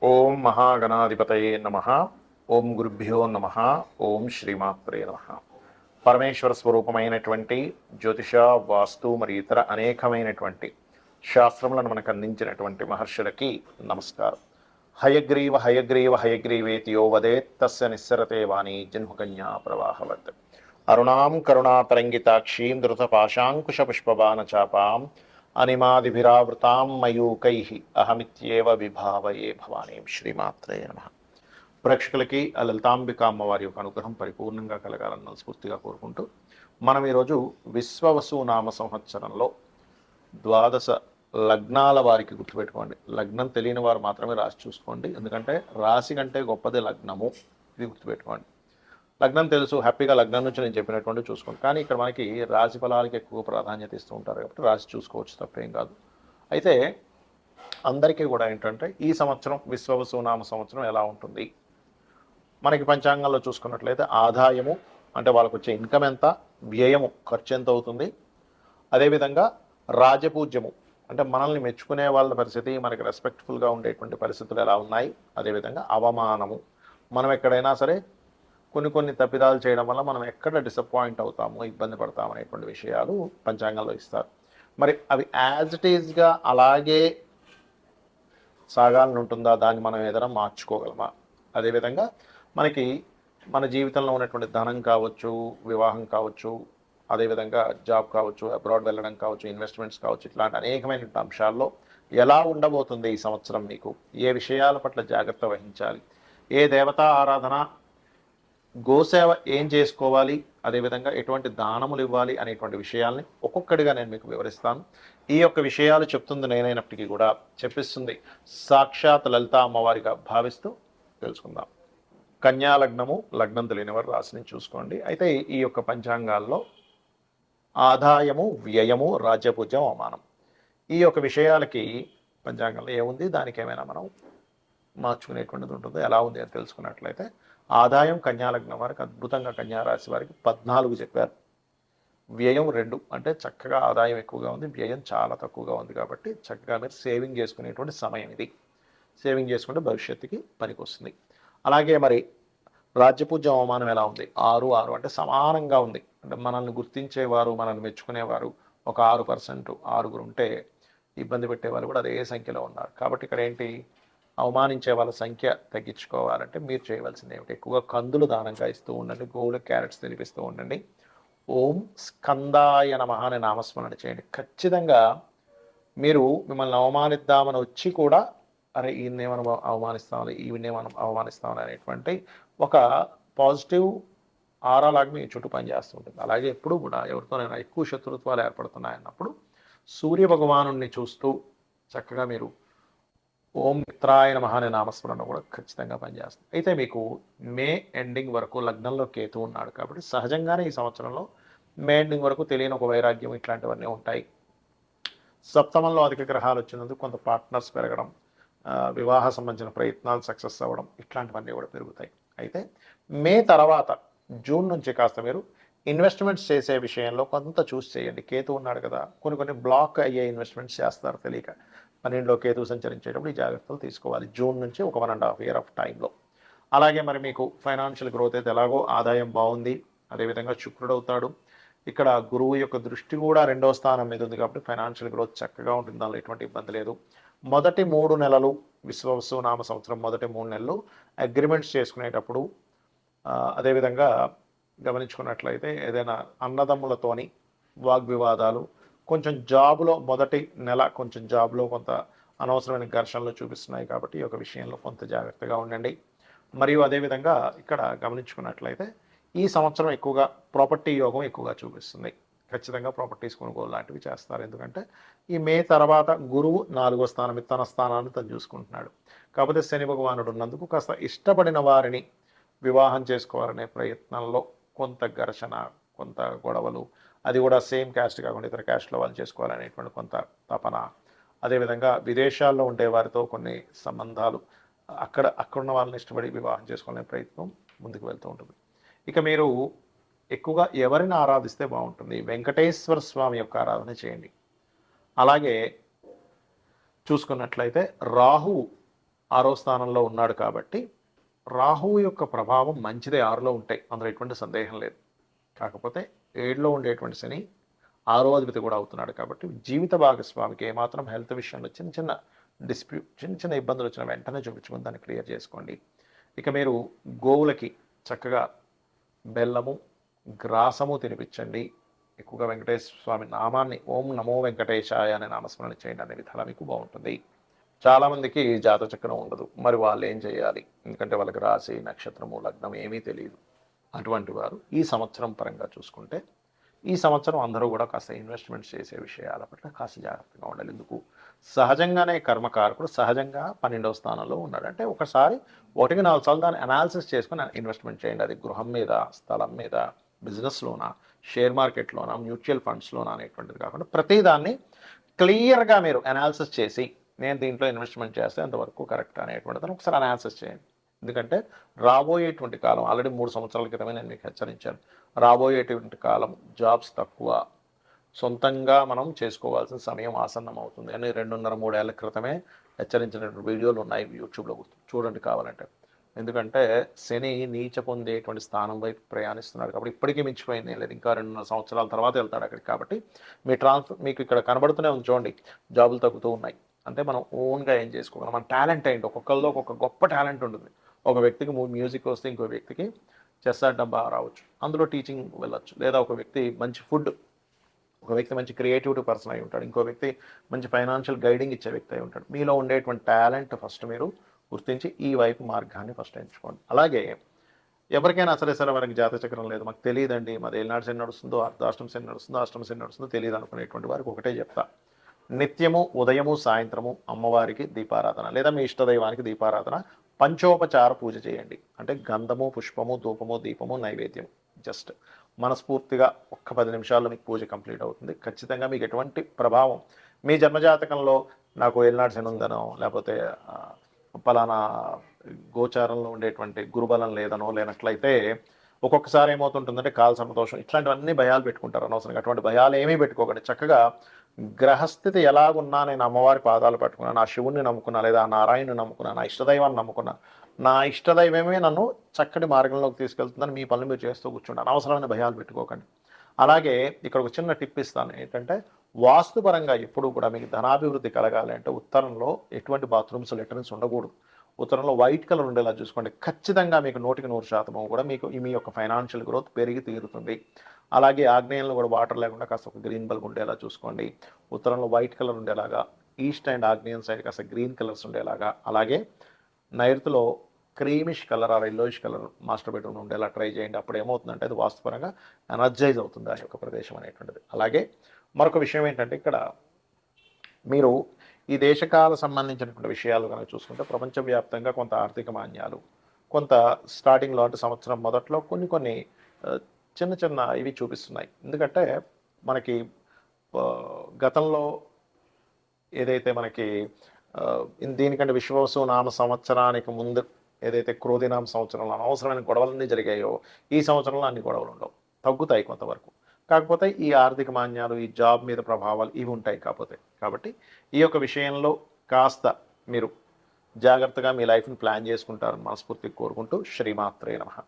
ఓం మహాగణాధిపతయే నమ. ఓం గురుభ్యో నమ. ఓం శ్రీమాత్రే నమ. పరమేశ్వర స్వరూపమైనటువంటి జ్యోతిష, వాస్తు మరియు ఇతర అనేకమైనటువంటి శాస్త్రములను మనకు అందించినటువంటి మహర్షులకి నమస్కారం. హయగ్రీవ హయగ్రీవ హయగ్రీవేతియో వదేత్ తస్య నిస్సరతే వాణి జన్మకన్యా ప్రవాహవత్. అరుణాం కరుణాతరంగితాక్షీం ధృతపాశాంకుశపుష్పబాణచాపాం అనిమాదిభిరావృతాం మయూకైః అహమిత్యేవ విభావయే భవానీం. శ్రీమాత్రే నమః. ప్రేక్షకులకి ఆ లలితాంబిక అమ్మవారి యొక్క అనుగ్రహం పరిపూర్ణంగా కలగాలని మనస్ఫూర్తిగా కోరుకుంటూ మనం ఈరోజు విశ్వవసు నామ సంవత్సరంలో ద్వాదశ లగ్నాల వారికి గుర్తుపెట్టుకోండి. లగ్నం తెలియని వారు మాత్రమే రాసి చూసుకోండి, ఎందుకంటే రాశి కంటే గొప్పది లగ్నము. ఇది గుర్తుపెట్టుకోండి. లగ్నం తెలుసు, హ్యాపీగా లగ్నం నుంచి నేను చెప్పినటువంటి చూసుకోండి. కానీ ఇక్కడ మనకి రాశి ఫలాలకి ఎక్కువ ప్రాధాన్యత ఇస్తూ ఉంటారు కాబట్టి రాశి చూసుకోవచ్చు, తప్పేం కాదు. అయితే అందరికీ కూడా ఏంటంటే ఈ సంవత్సరం విశ్వవసు నామ సంవత్సరం ఎలా ఉంటుంది, మనకి పంచాంగంలో చూసుకున్నట్లయితే ఆదాయము అంటే వాళ్ళకు వచ్చే ఇన్కమ్ ఎంత, వ్యయము ఖర్చు ఎంత అవుతుంది, అదేవిధంగా రాజపూజ్యము అంటే మనల్ని మెచ్చుకునే వాళ్ళ పరిస్థితి, మనకి రెస్పెక్ట్ఫుల్గా ఉండేటువంటి పరిస్థితులు ఎలా ఉన్నాయి, అదేవిధంగా అవమానము, మనం ఎక్కడైనా సరే కొన్ని తప్పిదాలు చేయడం వల్ల మనం ఎక్కడ డిసప్పాయింట్ అవుతాము, ఇబ్బంది పడతాము అనేటువంటి విషయాలు పంచాంగంలో ఇస్తారు. మరి అవి యాజ్ ఇట్ ఈజ్గా అలాగే సాగాలని ఉంటుందా, దాన్ని మనం ఏదైనా మార్చుకోగలమా, అదేవిధంగా మనకి మన జీవితంలో ఉన్నటువంటి ధనం కావచ్చు, వివాహం కావచ్చు, అదేవిధంగా జాబ్ కావచ్చు, అబ్రాడ్ వెళ్ళడం కావచ్చు, ఇన్వెస్ట్మెంట్స్ కావచ్చు, ఇట్లాంటి అనేకమైన అంశాల్లో ఎలా ఉండబోతుంది ఈ సంవత్సరం, మీకు ఏ విషయాల పట్ల జాగ్రత్త వహించాలి, ఏ దేవతా ఆరాధన, గోసేవ ఏం చేసుకోవాలి, అదేవిధంగా ఎటువంటి దానములు ఇవ్వాలి అనేటువంటి విషయాల్ని ఒక్కొక్కటిగా నేను మీకు వివరిస్తాను. ఈ యొక్క విషయాలు చెప్తుంది నేనైనప్పటికీ కూడా చెప్పిస్తుంది సాక్షాత్ లలిత అమ్మవారిగా భావిస్తూ తెలుసుకుందాం. కన్యా లగ్నము, లగ్నం తెలియని వారు రాశిని చూసుకోండి. అయితే ఈ యొక్క పంచాంగాల్లో ఆదాయము, వ్యయము, రాజ్యపూజ్యం, అవమానం ఈ యొక్క విషయాలకి పంచాంగంలో ఏముంది, దానికి ఏమైనా మనం మార్చుకునేటువంటిది ఉంటుందో, ఎలా ఉంది అని తెలుసుకున్నట్లయితే ఆదాయం కన్యాలగ్నం వారికి అద్భుతంగా, కన్యారాశి వారికి 14 చెప్పారు. వ్యయం 2 అంటే చక్కగా ఆదాయం ఎక్కువగా ఉంది, వ్యయం చాలా తక్కువగా ఉంది. కాబట్టి చక్కగా మీరు సేవింగ్ చేసుకునేటువంటి సమయం ఇది. సేవింగ్ చేసుకుంటే భవిష్యత్తుకి పనికి వస్తుంది. అలాగే మరి రాజ్యపూజ్యం, అవమానం ఎలా ఉంది, 6 అంటే సమానంగా ఉంది. అంటే మనల్ని గుర్తించేవారు, మనల్ని మెచ్చుకునేవారు ఒక 6%, 6 ఉంటే ఇబ్బంది పెట్టేవారు కూడా అదే సంఖ్యలో ఉన్నారు. కాబట్టి ఇక్కడ ఏంటి, అవమానించే వాళ్ళ సంఖ్య తగ్గించుకోవాలంటే మీరు చేయవలసింది ఏమిటి, ఎక్కువగా కందులు దానంగా ఇస్తూ ఉండండి, గోవులు క్యారెట్స్ తినిపిస్తూ ఉండండి. ఓం స్కందాయ నమః అనే నామస్మరణ చేయండి. ఖచ్చితంగా మీరు మిమ్మల్ని అవమానిద్దామని వచ్చి కూడా అరే ఈయన్నే మనం అవమానిస్తామని, ఈవినే మనం అవమానిస్తామని అనేటువంటి ఒక పాజిటివ్ ఆరాలాగా మీ చుట్టూ పనిచేస్తూ ఉంటుంది. అలాగే ఎప్పుడు కూడా ఎవరితోనైనా ఎక్కువ శత్రుత్వాలు ఏర్పడుతున్నాయన్నప్పుడు సూర్య భగవానుడిని చూస్తూ చక్కగా మీరు ఓం మిత్రాయ నమః అనే నామస్మరణ కూడా ఖచ్చితంగా పనిచేస్తుంది. అయితే మీకు మే ఎండింగ్ వరకు లగ్నంలో కేతు ఉన్నాడు కాబట్టి సహజంగానే ఈ సంవత్సరంలో మే ఎండింగ్ వరకు తెలియని ఒక వైరాగ్యం ఇట్లాంటివన్నీ ఉంటాయి. సప్తమంలో అధిక గ్రహాలు వచ్చినందుకు కొంత పార్ట్నర్స్ పెరగడం, వివాహ సంబంధించిన ప్రయత్నాలు సక్సెస్ అవ్వడం, ఇట్లాంటివన్నీ కూడా పెరుగుతాయి. అయితే మే తర్వాత జూన్ నుంచి కాస్త మీరు ఇన్వెస్ట్మెంట్స్ చేసే విషయంలో కొంత చూస్ చేయండి. కేతు ఉన్నాడు కదా, కొన్ని బ్లాక్ అయ్యే ఇన్వెస్ట్మెంట్స్ చేస్తారు తెలియక. 12లో కేతు సంచరించేటప్పుడు ఈ జాగ్రత్తలు తీసుకోవాలి జూన్ నుంచి ఒక 1.5 year ఆఫ్ టైంలో. అలాగే మరి మీకు ఫైనాన్షియల్ గ్రోత్ అయితే ఎలాగో ఆదాయం బాగుంది, అదేవిధంగా శుక్రుడు అవుతాడు. ఇక్కడ గురువు యొక్క దృష్టి కూడా 2వ స్థానం మీద ఉంది కాబట్టి ఫైనాన్షియల్ గ్రోత్ చక్కగా ఉంటుంది, దానిలో ఎటువంటి ఇబ్బంది లేదు. మొదటి 3 నెలలు విశ్వవసు నామ సంవత్సరం మొదటి 3 నెలలు అగ్రిమెంట్స్ చేసుకునేటప్పుడు, అదేవిధంగా గమనించుకున్నట్లయితే ఏదైనా అన్నదమ్ములతోని వాగ్వివాదాలు, కొంచెం జాబ్లో మొదటి నెల కొంచెం జాబ్లో కొంత అనవసరమైన ఘర్షణలు చూపిస్తున్నాయి కాబట్టి ఈ యొక్క విషయంలో కొంత జాగ్రత్తగా ఉండండి. మరియు అదేవిధంగా ఇక్కడ గమనించుకున్నట్లయితే ఈ సంవత్సరం ఎక్కువగా ప్రాపర్టీ యోగం ఎక్కువగా చూపిస్తుంది. ఖచ్చితంగా ప్రాపర్టీస్ కొనుగోలు లాంటివి చేస్తారు. ఎందుకంటే ఈ మే తర్వాత గురువు 4వ స్థానం తన స్థానాన్ని తను చూసుకుంటున్నాడు. కాకపోతే శని భగవానుడు ఉన్నందుకు కాస్త ఇష్టపడిన వారిని వివాహం చేసుకోవాలనే ప్రయత్నంలో కొంత ఘర్షణ, కొంత గొడవలు, అది కూడా సేమ్ క్యాస్ట్ కాకుండా ఇతర క్యాస్ట్లో వాళ్ళు చేసుకోవాలనేటువంటి కొంత తపన, అదేవిధంగా విదేశాల్లో ఉండే వారితో కొన్ని సంబంధాలు, అక్కడున్న వాళ్ళని ఇష్టపడి వివాహం చేసుకోవాలనే ప్రయత్నం ముందుకు వెళ్తూ ఉంటుంది. ఇక మీరు ఎక్కువగా ఎవరిని ఆరాధిస్తే బాగుంటుంది, వెంకటేశ్వర స్వామి యొక్క ఆరాధన చేయండి. అలాగే చూసుకున్నట్లయితే రాహు 6వ స్థానంలో ఉన్నాడు కాబట్టి రాహువు యొక్క ప్రభావం మంచిదే 6లో ఉంటాయి, అందులో ఎటువంటి సందేహం లేదు. కాకపోతే 7లో ఉండేటువంటి శని 6వ అధిపతి కూడా అవుతున్నాడు కాబట్టి జీవిత భాగస్వామికి ఏమాత్రం హెల్త్ విషయంలో చిన్న చిన్న డిస్ప్యూట్, చిన్న చిన్న ఇబ్బందులు వచ్చిన వెంటనే చూపించుకుని దాన్ని క్లియర్ చేసుకోండి. ఇక మీరు గోవులకి చక్కగా బెల్లము గ్రాసము తినిపించండి. ఎక్కువగా వెంకటేశ్వర స్వామి నామాన్ని ఓం నమో వెంకటేశాయ అనే నామస్మరణ చేయండి, అనే విధానం మీకు బాగుంటుంది. చాలామందికి జాతచక్రం ఉండదు, మరి వాళ్ళు ఏం చేయాలి? ఎందుకంటే వాళ్ళకి రాశి నక్షత్రము లగ్నం ఏమీ తెలియదు. అటువంటి వారు ఈ సంవత్సరం పరంగా చూసుకుంటే ఈ సంవత్సరం అందరూ కూడా కాస్త ఇన్వెస్ట్మెంట్స్ చేసే విషయాల పట్ల కాస్త జాగ్రత్తగా ఉండాలి. ఎందుకు? సహజంగానే కర్మకారకుడు సహజంగా 12వ స్థానంలో ఉన్నాడు. అంటే ఒకసారి 1-4 సార్లు దాన్ని అనాలిసిస్ చేసుకుని ఇన్వెస్ట్మెంట్ చేయండి. అది గృహం మీద, స్థలం మీద, బిజినెస్లోనా, షేర్ మార్కెట్లోనా, మ్యూచువల్ ఫండ్స్లోనా అనేటువంటిది కాకుండా ప్రతిదాన్ని క్లియర్గా మీరు అనాలిసిస్ చేసి నేను దీంట్లో ఇన్వెస్ట్మెంట్ చేస్తే అంతవరకు కరెక్ట్ అనేటువంటిది ఒకసారి అనాలిసిస్ చేయండి. ఎందుకంటే రాబోయేటువంటి కాలం ఆల్రెడీ 3 సంవత్సరాల క్రితమే నేను మీకు హెచ్చరించాను. రాబోయేటువంటి కాలం జాబ్స్ తక్కువ, సొంతంగా మనం చేసుకోవాల్సిన సమయం ఆసన్నం అవుతుంది అని 2.5-3 ఏళ్ల క్రితమే హెచ్చరించినటువంటి వీడియోలు ఉన్నాయి యూట్యూబ్లో, చూడండి కావాలంటే. ఎందుకంటే శని నీచ పొందేటువంటి స్థానం వైపు ప్రయాణిస్తున్నాడు కాబట్టి ఇప్పటికీ మించిపోయింది లేదు, ఇంకా 2.5 సంవత్సరాల తర్వాత వెళ్తాడు అక్కడికి. కాబట్టి మీ మీకు ఇక్కడ కనబడుతూనే ఉంది చూడండి, జాబులు తగ్గుతూ ఉన్నాయి. అంటే మనం ఓన్గా ఏం చేసుకోగలం, మన టాలెంట్ ఏంటి, ఒక్కొక్కరిలో ఒక్కొక్క గొప్ప టాలెంట్ ఉంటుంది. ఒక వ్యక్తికి మ్యూజిక్ వస్తే ఇంకో వ్యక్తికి చెస్ ఆడడం బాగా రావచ్చు, అందులో టీచింగ్ వెళ్ళొచ్చు. లేదా ఒక వ్యక్తి మంచి ఫుడ్, ఒక వ్యక్తి మంచి క్రియేటివిటీ పర్సన్ అయి ఉంటాడు, ఇంకో వ్యక్తి మంచి ఫైనాన్షియల్ గైడింగ్ ఇచ్చే వ్యక్తి అయి ఉంటాడు. మీలో ఉండేటువంటి టాలెంట్ ఫస్ట్ మీరు గుర్తించి ఈ వైపు మార్గాన్ని ఫస్ట్ ఎంచుకోండి. అలాగే ఎవరికైనా సరే వారికి జాతచక్రం లేదు, మాకు తెలియదండి, మాది ఏలినాడు శని నడుస్తుందో, అర్ధాష్టమ శని నడుస్తుందో, అష్టమ శని నడుస్తుందో తెలియదు అనుకునేటువంటి వారికి ఒకటే చెప్తా, నిత్యము ఉదయము సాయంత్రము అమ్మవారికి దీపారాధన లేదా మీ ఇష్టదైవానికి దీపారాధన, పంచోపచార పూజ చేయండి. అంటే గంధము, పుష్పము, ధూపము, దీపము, నైవేద్యం. జస్ట్ మనస్ఫూర్తిగా ఒక్క 10 నిమిషాల్లో మీకు పూజ కంప్లీట్ అవుతుంది. ఖచ్చితంగా మీకు ఎటువంటి ప్రభావం మీ జన్మజాతకంలో నాకు ఏలినాడు శని ఉందనో, లేకపోతే పలానా గోచారంలో ఉండేటువంటి గురుబలం లేదనో లేనట్లయితే ఒక్కొక్కసారి ఏమవుతుంటుందంటే కాల సంతోషం, ఇట్లాంటివన్నీ భయాలు పెట్టుకుంటారు అనవసరంగా. అటువంటి భయాలు ఏమీ పెట్టుకోకండి. చక్కగా గ్రహస్థితి ఎలాగున్నా నేను అమ్మవారి పాదాలు పట్టుకున్నా, నా శివుణ్ణి నమ్ముకున్నా, లేదా నారాయణుని నమ్ముకున్నా, నా ఇష్టదైవాన్ని నమ్ముకున్నా, నా ఇష్టదైవమే నన్ను చక్కటి మార్గంలోకి తీసుకెళ్తుందని మీ పనులు మీరు చేస్తూ కూర్చుంటాను. అనవసరమైన భయాలు పెట్టుకోకండి. అలాగే ఇక్కడ ఒక చిన్న టిప్ ఇస్తాను, ఏంటంటే వాస్తుపరంగా ఎప్పుడు కూడా మీకు ధనాభివృద్ధి కలగాలి అంటే ఉత్తరంలో ఎటువంటి బాత్రూమ్స్ లెటర్న్స్ ఉండకూడదు. ఉత్తరంలో వైట్ కలర్ ఉండేలా చూసుకోండి. ఖచ్చితంగా మీకు 100% కూడా మీకు మీ యొక్క ఫైనాన్షియల్ గ్రోత్ పెరిగి తీరుతుంది. అలాగే ఆగ్నేయంలో కూడా వాటర్ లేకుండా కాస్త ఒక గ్రీన్ బల్బ్ ఉండేలా చూసుకోండి. ఉత్తరంలో వైట్ కలర్ ఉండేలాగా, ఈస్ట్ అండ్ ఆగ్నేయం సైడ్ కాస్త గ్రీన్ కలర్స్ ఉండేలాగా, అలాగే నైరుతిలో creamish colour or yellowish colour master bedroom ఉండేలా ట్రై చేయండి. అప్పుడు ఏమవుతుందంటే అది వాస్తుపరంగా ఎనర్జైజ్ అవుతుంది ఆ యొక్క ప్రదేశం అనేటువంటిది. అలాగే మరొక విషయం ఏంటంటే ఇక్కడ మీరు ఈ దేశకాల సంబంధించినటువంటి విషయాలు కనుక చూసుకుంటే ప్రపంచవ్యాప్తంగా కొంత ఆర్థిక మాన్యాలు, కొంత స్టార్టింగ్లో అంటే సంవత్సరం మొదట్లో కొన్ని చిన్న చిన్న ఇవి చూపిస్తున్నాయి. ఎందుకంటే మనకి గతంలో ఏదైతే మనకి దీనికంటే విశ్వవసు నామ సంవత్సరానికి ముందు ఏదైతే క్రోధినామ సంవత్సరంలో అనవసరమైన గొడవలన్నీ జరిగాయో ఈ సంవత్సరంలో అన్ని గొడవలు ఉండవు, తగ్గుతాయి కొంతవరకు. కాకపోతే ఈ ఆర్థిక మాన్యాలు, ఈ జాబ్ మీద ప్రభావాలు ఇవి ఉంటాయి. కాబట్టి ఈ యొక్క విషయంలో కాస్త మీరు జాగ్రత్తగా మీ లైఫ్ని ప్లాన్ చేసుకుంటారని మనస్ఫూర్తిగా కోరుకుంటూ శ్రీమాత్రే నమః.